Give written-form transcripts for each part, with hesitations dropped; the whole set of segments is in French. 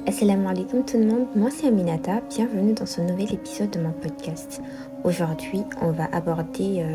Assalamu alaikum tout le monde, moi c'est Aminata, bienvenue dans ce nouvel épisode de mon podcast. Aujourd'hui, on va aborder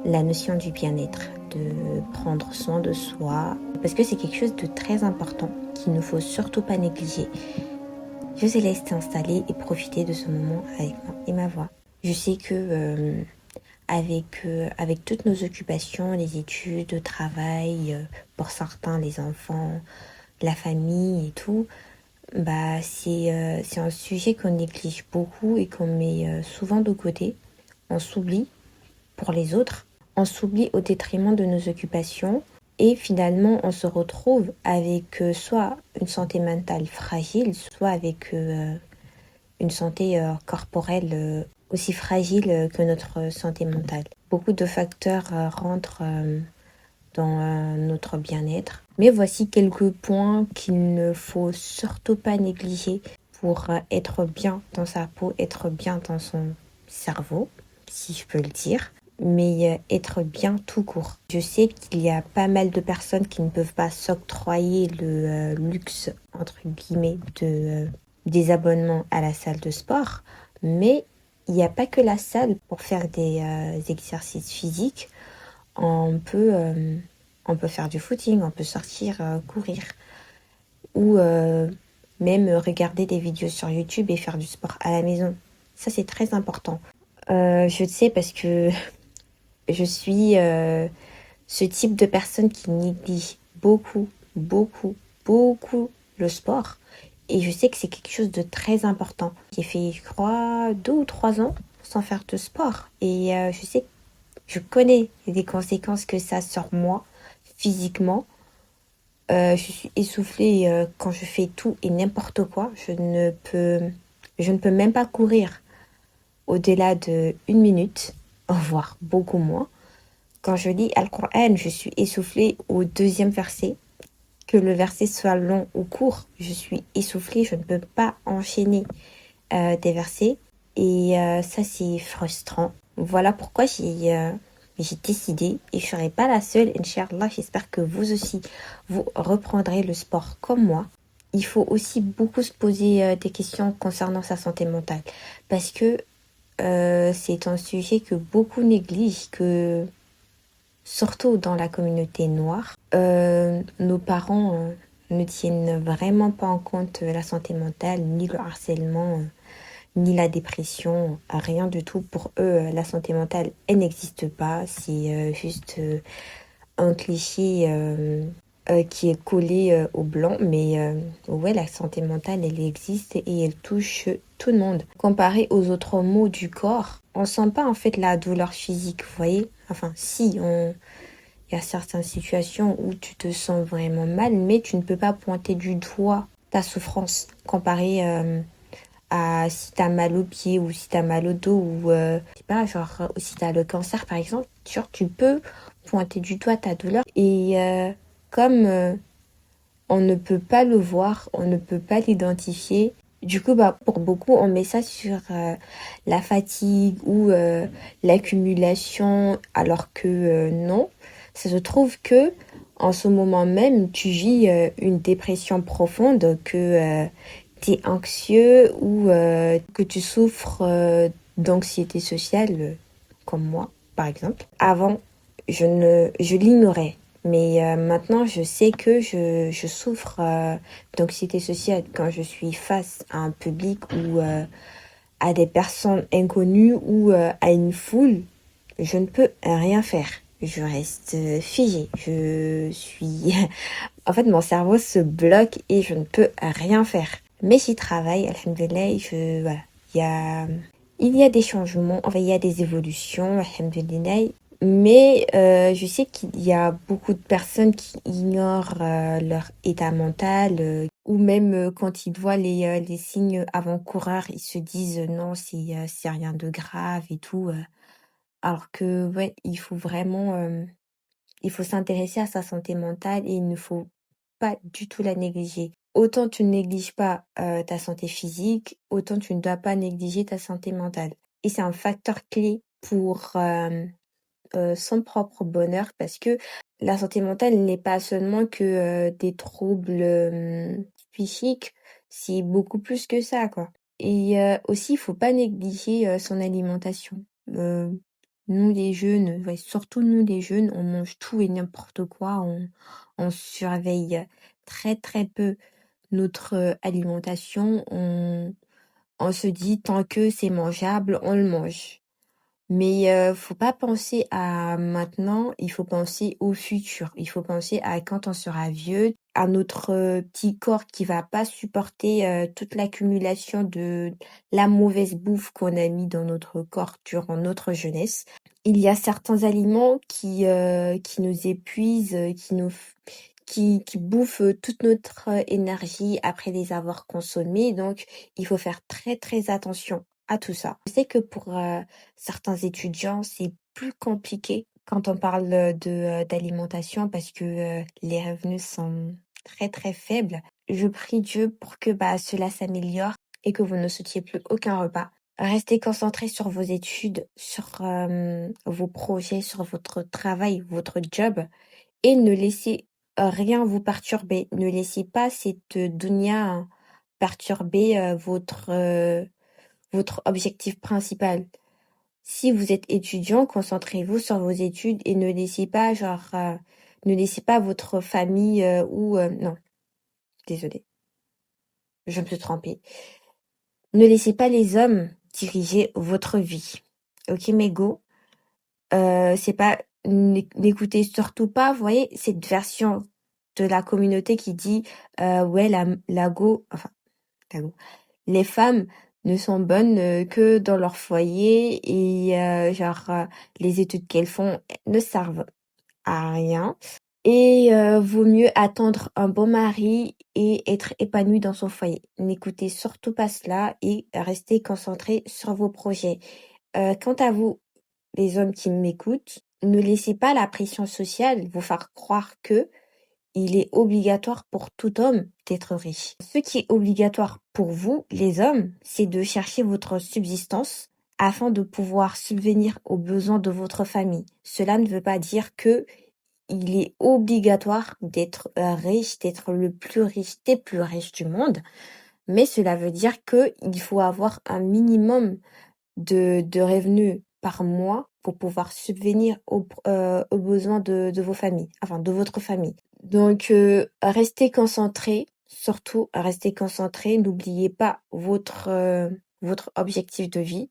la notion du bien-être, de prendre soin de soi, parce que c'est quelque chose de très important qu'il ne faut surtout pas négliger. Je vous laisse t'installer et profiter de ce moment avec moi et ma voix. Je sais que avec toutes nos occupations, les études, le travail, pour certains les enfants, la famille et tout, c'est un sujet qu'on néglige beaucoup et qu'on met souvent de côté. On s'oublie pour les autres, on s'oublie au détriment de nos occupations et finalement on se retrouve avec soit une santé mentale fragile, soit avec une santé corporelle aussi fragile que notre santé mentale. Beaucoup de facteurs rentrent dans notre bien-être. Mais voici quelques points qu'il ne faut surtout pas négliger pour être bien dans sa peau, être bien dans son cerveau, si je peux le dire, mais être bien tout court. Je sais qu'il y a pas mal de personnes qui ne peuvent pas s'octroyer le luxe, entre guillemets, des abonnements à la salle de sport, mais il n'y a pas que la salle pour faire des exercices physiques. On peut, euh, on peut faire du footing, on peut sortir courir ou même regarder des vidéos sur YouTube et faire du sport à la maison. Ça, c'est très important. Je le sais parce que je suis ce type de personne qui néglige beaucoup le sport. Et je sais que c'est quelque chose de très important. J'ai fait, je crois, 2 ou 3 ans sans faire de sport. Et je sais, je connais les conséquences que ça a sur moi physiquement. Je suis essoufflée quand je fais tout et n'importe quoi. Je ne peux même pas courir au-delà de 1 minute, voire beaucoup moins. Quand je lis Al-Qur'an, je suis essoufflée au deuxième verset. Que le verset soit long ou court, je suis essoufflée, je ne peux pas enchaîner des versets. Et ça, c'est frustrant. Voilà pourquoi j'ai décidé, et je ne serai pas la seule, Inch'Allah, j'espère que vous aussi, vous reprendrez le sport comme moi. Il faut aussi beaucoup se poser des questions concernant sa santé mentale. Parce que c'est un sujet que beaucoup négligent, que surtout dans la communauté noire, nos parents ne tiennent vraiment pas en compte la santé mentale, ni le harcèlement, ni la dépression, rien du tout. Pour eux, la santé mentale, elle n'existe pas. C'est juste un cliché qui est collé au blanc. Mais ouais, la santé mentale, elle existe et elle touche tout le monde. Comparé aux autres maux du corps, on sent pas en fait la douleur physique, vous voyez? Enfin, si, il y a certaines situations où tu te sens vraiment mal, mais tu ne peux pas pointer du doigt ta souffrance comparé si t'as mal aux pieds ou si t'as mal au dos ou je sais pas, genre si t'as le cancer par exemple, genre tu peux pointer du doigt ta douleur et comme on ne peut pas le voir, on ne peut pas l'identifier. Du coup, pour beaucoup, on met ça sur la fatigue ou l'accumulation, alors que non. Ça se trouve que en ce moment même, tu vis une dépression profonde, que tu es anxieux ou que tu souffres d'anxiété sociale, comme moi, par exemple. Avant, je l'ignorais. Mais maintenant, je sais que je souffre d'anxiété sociale quand je suis face à un public ou à des personnes inconnues ou à une foule. Je ne peux rien faire. Je reste figée. Je suis... En fait, mon cerveau se bloque et je ne peux rien faire. Mais j'y travaille, alhamdoulilah, voilà. Il y a, il y a des changements, enfin, il y a des évolutions, alhamdoulilah. Mais je sais qu'il y a beaucoup de personnes qui ignorent leur état mental ou même quand ils voient les signes avant-coureurs, ils se disent non, c'est rien de grave et tout. Alors que ouais, il faut s'intéresser à sa santé mentale et il ne faut pas du tout la négliger. Autant tu ne négliges pas ta santé physique, autant tu ne dois pas négliger ta santé mentale. Et c'est un facteur clé pour son propre bonheur parce que la santé mentale n'est pas seulement que des troubles psychiques, C'est beaucoup plus que ça, quoi. Et aussi, il faut pas négliger son alimentation. Euh, Nous les jeunes, ouais, surtout nous les jeunes, on mange tout et n'importe quoi. On surveille très très peu notre alimentation. On se dit tant que c'est mangeable, on le mange. Mais faut pas penser à maintenant, il faut penser au futur. Il faut penser à quand on sera vieux, à notre petit corps qui va pas supporter toute l'accumulation de la mauvaise bouffe qu'on a mis dans notre corps durant notre jeunesse. Il y a certains aliments qui nous épuisent, qui bouffent toute notre énergie après les avoir consommés. Donc, il faut faire très très attention à tout ça. Je sais que pour certains étudiants, c'est plus compliqué quand on parle d'alimentation parce que les revenus sont très très faibles. Je prie Dieu pour que cela s'améliore et que vous ne sautiez plus aucun repas. Restez concentrés sur vos études, sur vos projets, sur votre travail, votre job et ne laissez rien vous perturber. Ne laissez pas cette dunya perturber votre objectif principal. Si vous êtes étudiant, concentrez-vous sur vos études et ne laissez pas ne laissez pas votre famille non, désolée, je me suis trompée. Ne laissez pas les hommes diriger votre vie. Ok, mes go? C'est pas n'écoutez surtout pas, vous voyez, cette version de la communauté qui dit ouais la go, les femmes ne sont bonnes que dans leur foyer et les études qu'elles font ne servent à rien et vaut mieux attendre un bon mari et être épanoui dans son foyer. N'écoutez surtout pas cela et restez concentrés sur vos projets. Quant à vous, les hommes qui m'écoutent, ne laissez pas la pression sociale vous faire croire que il est obligatoire pour tout homme d'être riche. Ce qui est obligatoire pour vous, les hommes, c'est de chercher votre subsistance afin de pouvoir subvenir aux besoins de votre famille. Cela ne veut pas dire que il est obligatoire d'être riche, d'être le plus riche des plus riches du monde, mais cela veut dire que il faut avoir un minimum de revenus par mois pour pouvoir subvenir aux besoins de vos familles, enfin de votre famille. Donc, restez concentrés, surtout restez concentrés, n'oubliez pas votre objectif de vie.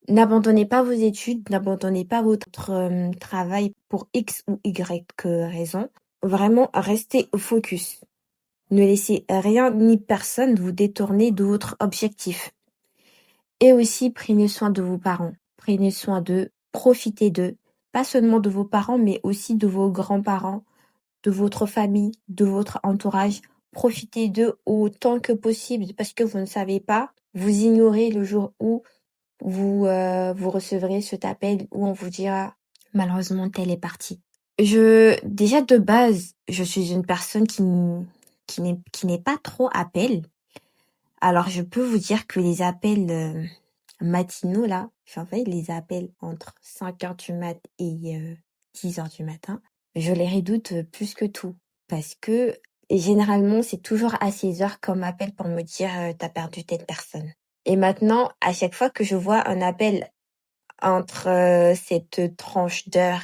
N'abandonnez pas vos études, n'abandonnez pas votre travail pour X ou Y raison. Vraiment, restez focus. Ne laissez rien ni personne vous détourner de votre objectif. Et aussi, prenez soin de vos parents. Prenez soin d'eux, profitez d'eux. Pas seulement de vos parents, mais aussi de vos grands-parents, de votre famille, de votre entourage. Profitez d'eux autant que possible parce que vous ne savez pas, vous ignorez le jour où vous recevrez cet appel où on vous dira malheureusement tel est parti. Déjà de base, je suis une personne qui n'est pas trop appel. Alors je peux vous dire que les appels matinaux là, j'en fais les appels entre 5 heures du mat et 10 heures du matin, je les redoute plus que tout parce que généralement c'est toujours à 6 heures qu'on m'appelle pour me dire t'as perdu telle personne. Et maintenant, à chaque fois que je vois un appel entre cette tranche d'heure,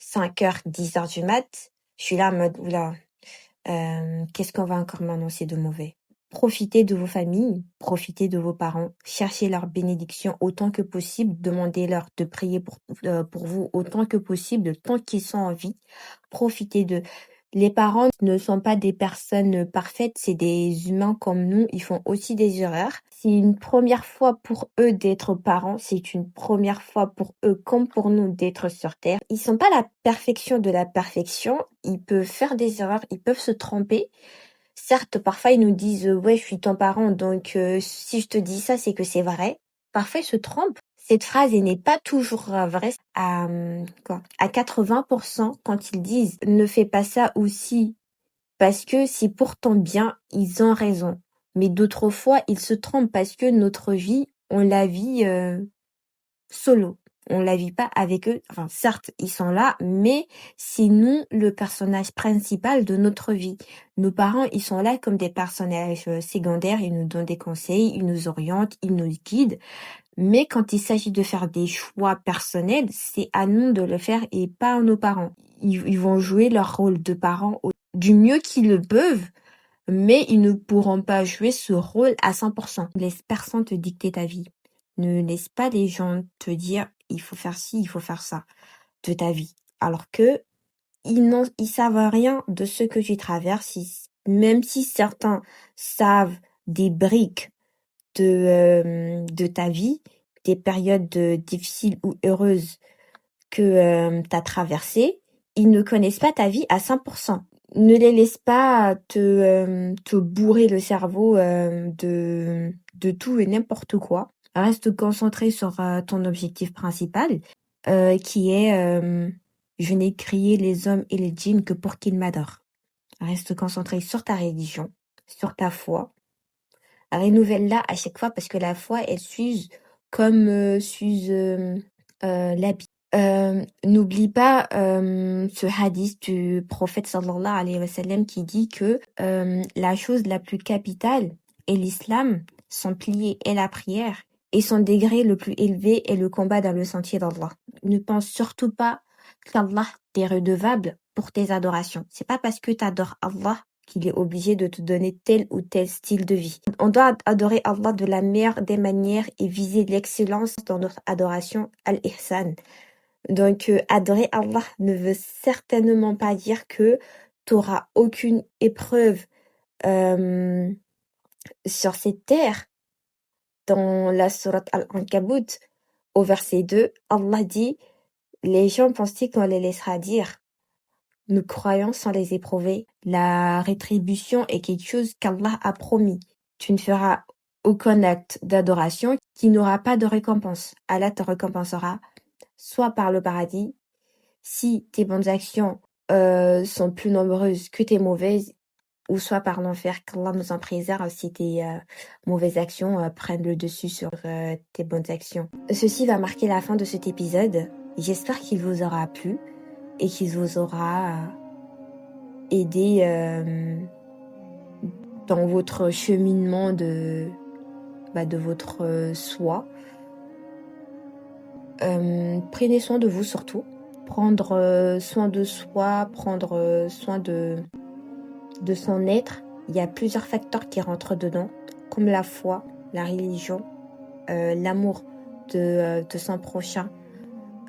5 heures, 10 heures du mat, je suis là en mode, oula, qu'est-ce qu'on va encore m'annoncer de mauvais? Profitez de vos familles, profitez de vos parents, cherchez leur bénédiction autant que possible, demandez-leur de prier pour vous autant que possible, tant qu'ils sont en vie. Profitez de... Les parents ne sont pas des personnes parfaites, c'est des humains comme nous, ils font aussi des erreurs. C'est une première fois pour eux d'être parents, c'est une première fois pour eux comme pour nous d'être sur Terre. Ils sont pas la perfection de la perfection, ils peuvent faire des erreurs, ils peuvent se tromper. Certes, parfois ils nous disent ouais, je suis ton parent, donc si je te dis ça, c'est que c'est vrai. Parfois ils se trompent. Cette phrase elle n'est pas toujours vraie. À 80% quand ils disent ne fais pas ça aussi parce que c'est pour ton bien, ils ont raison. Mais d'autres fois, ils se trompent parce que notre vie, on la vit solo. On la vit pas avec eux. Enfin, certes, ils sont là, mais c'est nous le personnage principal de notre vie. Nos parents, ils sont là comme des personnages secondaires. Ils nous donnent des conseils, ils nous orientent, ils nous guident. Mais quand il s'agit de faire des choix personnels, c'est à nous de le faire et pas à nos parents. Ils vont jouer leur rôle de parents du mieux qu'ils le peuvent, mais ils ne pourront pas jouer ce rôle à 100%. Ne laisse personne te dicter ta vie. Ne laisse pas les gens te dire il faut faire ci, il faut faire ça de ta vie. Alors que ils savent rien de ce que tu traverses, même si certains savent des briques de ta vie, des périodes difficiles ou heureuses que tu as traversées, ils ne connaissent pas ta vie à 100%. Ne les laisse pas te bourrer le cerveau de tout et n'importe quoi. Reste concentré sur ton objectif principal, qui est je n'ai créé les hommes et les djinns que pour qu'ils m'adorent. Reste concentré sur ta religion, sur ta foi. Renouvelle-la à chaque fois parce que la foi, elle s'use comme s'use l'habit. N'oublie pas ce hadith du prophète sallallahu alayhi wa sallam qui dit que la chose la plus capitale est l'islam, son pilier est la prière et son degré le plus élevé est le combat dans le sentier d'Allah. Ne pense surtout pas qu'Allah t'est redevable pour tes adorations. C'est pas parce que tu adores Allah qu'il est obligé de te donner tel ou tel style de vie. On doit adorer Allah de la meilleure des manières et viser l'excellence dans notre adoration, al-ihsan. Donc, adorer Allah ne veut certainement pas dire que tu n'auras aucune épreuve sur cette terre. Dans la sourate Al-Ankabut, au verset 2, Allah dit « Les gens pensent-ils qu'on les laissera dire ? Nous croyons sans les éprouver. La rétribution est quelque chose qu'Allah a promis. Tu ne feras aucun acte d'adoration qui n'aura pas de récompense. Allah te récompensera soit par le paradis, si tes bonnes actions sont plus nombreuses que tes mauvaises, ou soit par l'enfer, qu'Allah nous en préserve si tes mauvaises actions prennent le dessus sur tes bonnes actions. Ceci va marquer la fin de cet épisode. J'espère qu'il vous aura plu et qu'il vous aura aidé dans votre cheminement de votre soi. Prenez soin de vous surtout. Prendre soin de soi, prendre soin de son être. Il y a plusieurs facteurs qui rentrent dedans, comme la foi, la religion, l'amour de son prochain,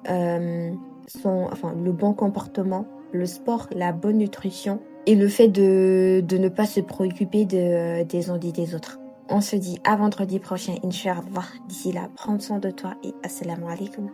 le bon comportement, le sport, la bonne nutrition et le fait de ne pas se préoccuper des envies des autres. On se dit à vendredi prochain, Inch'Allah. D'ici là, prends soin de toi et assalamu alaikum.